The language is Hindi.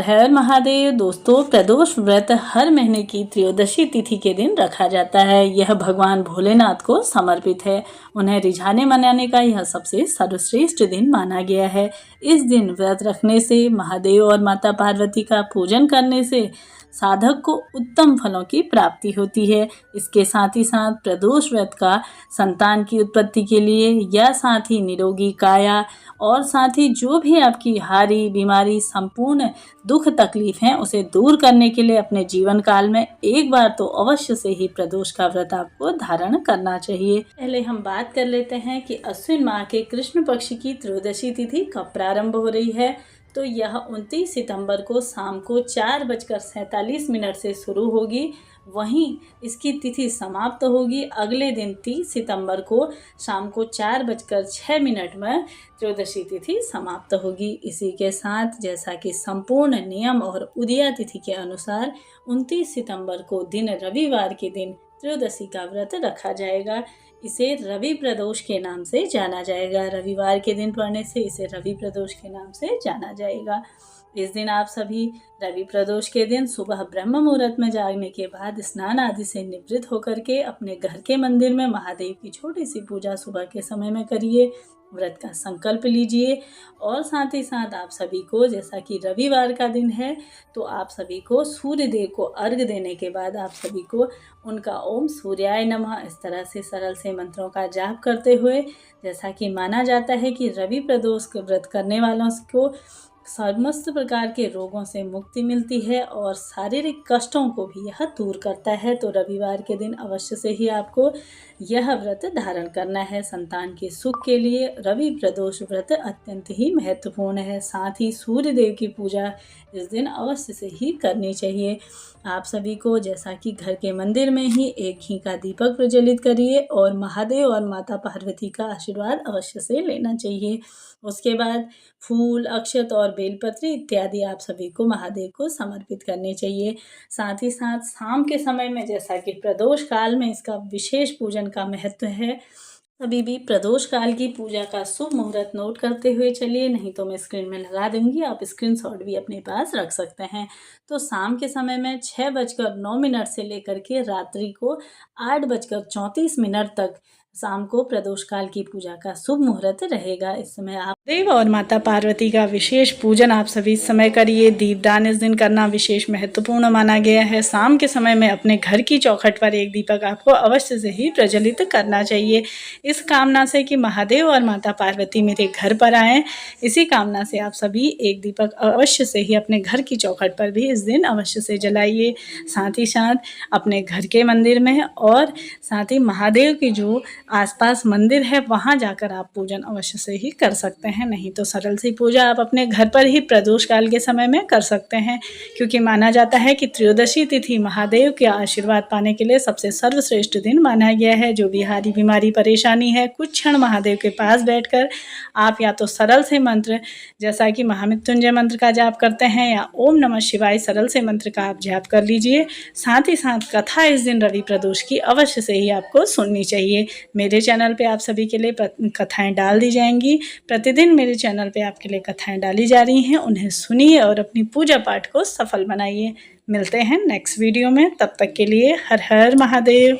हर महादेव। दोस्तों, प्रदोष व्रत हर महीने की त्रयोदशी तिथि के दिन रखा जाता है। यह भगवान भोलेनाथ को समर्पित है। उन्हें रिझाने मनाने का यह सबसे सर्वश्रेष्ठ दिन माना गया है। इस दिन व्रत रखने से, महादेव और माता पार्वती का पूजन करने से साधक को उत्तम फलों की प्राप्ति होती है। इसके साथ ही साथ प्रदोष व्रत का संतान की उत्पत्ति के लिए या साथ ही निरोगी काया और साथ ही जो भी आपकी हारी बीमारी संपूर्ण दुख तकलीफ हैं उसे दूर करने के लिए अपने जीवन काल में एक बार तो अवश्य से ही प्रदोष का व्रत आपको धारण करना चाहिए। पहले हम बात कर लेते हैं कि अश्विन माह के कृष्ण पक्ष की त्रयोदशी तिथि कब प्रारंभ हो रही है। तो यह 29 सितंबर को शाम को 4:47 से शुरू होगी। वहीं इसकी तिथि समाप्त होगी अगले दिन 30 सितंबर को शाम को 4:06 में त्रयोदशी तिथि समाप्त होगी। इसी के साथ जैसा कि संपूर्ण नियम और उदया तिथि के अनुसार 29 सितंबर को दिन रविवार के दिन त्रयोदशी का व्रत रखा जाएगा। इसे रवि प्रदोष के नाम से जाना जाएगा। रविवार के दिन पड़ने से इसे रवि प्रदोष के नाम से जाना जाएगा। इस दिन आप सभी रवि प्रदोष के दिन सुबह ब्रह्म मुहूर्त में जागने के बाद स्नान आदि से निवृत्त होकर के अपने घर के मंदिर में महादेव की छोटी सी पूजा सुबह के समय में करिए। व्रत का संकल्प लीजिए और साथ ही साथ आप सभी को, जैसा कि रविवार का दिन है, तो आप सभी को सूर्य देव को अर्घ देने के बाद आप सभी को उनका ओम सूर्याय नमः इस तरह से सरल से मंत्रों का जाप करते हुए, जैसा कि माना जाता है कि रवि प्रदोष के व्रत करने वालों को समस्त प्रकार के रोगों से मुक्ति मिलती है और शारीरिक कष्टों को भी यह दूर करता है। तो रविवार के दिन अवश्य से ही आपको यह व्रत धारण करना है। संतान के सुख के लिए रवि प्रदोष व्रत अत्यंत ही महत्वपूर्ण है। साथ ही सूर्य देव की पूजा इस दिन अवश्य से ही करनी चाहिए। आप सभी को, जैसा कि घर के मंदिर में ही एक घी का दीपक प्रज्वलित करिए और महादेव और माता पार्वती का आशीर्वाद अवश्य से लेना चाहिए। उसके बाद फूल, अक्षत और बेलपत्री इत्यादि आप सभी को महादेव को समर्पित करने चाहिए। साथ ही साथ शाम के समय में, जैसा कि प्रदोष काल में इसका विशेष पूजन का महत्व है, अभी भी प्रदोष काल की पूजा का शुभ मुहूर्त नोट करते हुए चलिए, नहीं तो मैं स्क्रीन में लगा दूंगी, आप स्क्रीनशॉट भी अपने पास रख सकते हैं। तो शाम के समय में 6:09 से लेकर के रात्रि को 8:34 तक शाम को प्रदोष काल की पूजा का शुभ मुहूर्त रहेगा। इस समय आप देव और माता पार्वती का विशेष पूजन आप सभी इस समय करिए। दीपदान इस दिन करना विशेष महत्वपूर्ण माना गया है। शाम के समय में अपने घर की चौखट पर एक दीपक आपको अवश्य से ही प्रज्वलित करना चाहिए, इस कामना से कि महादेव और माता पार्वती मेरे घर पर आएँ। इसी कामना से आप सभी एक दीपक अवश्य से ही अपने घर की चौखट पर भी इस दिन अवश्य से जलाइए। साथ ही साथ अपने घर के मंदिर में और साथ ही महादेव की जो आसपास मंदिर है वहाँ जाकर आप पूजन अवश्य से ही कर सकते हैं। नहीं तो सरल सी पूजा आप अपने घर पर ही प्रदोष काल के समय में कर सकते हैं, क्योंकि माना जाता है कि त्रयोदशी तिथि महादेव के आशीर्वाद पाने के लिए सबसे सर्वश्रेष्ठ दिन माना गया है। जो भी हारी बीमारी परेशानी है, कुछ क्षण महादेव के पास बैठकर आप या तो सरल से मंत्र, जैसा कि महामृत्युंजय मंत्र का जाप करते हैं, या ओम नमः शिवाय सरल से मंत्र का आप जाप कर लीजिए। साथ ही साथ कथा इस दिन रवि प्रदोष की अवश्य से ही आपको सुननी चाहिए। मेरे चैनल पे आप सभी के लिए कथाएं डाल दी जाएंगी। प्रतिदिन मेरे चैनल पे आपके लिए कथाएं डाली जा रही हैं, उन्हें सुनिए और अपनी पूजा पाठ को सफल बनाइए। मिलते हैं नेक्स्ट वीडियो में, तब तक के लिए हर हर महादेव।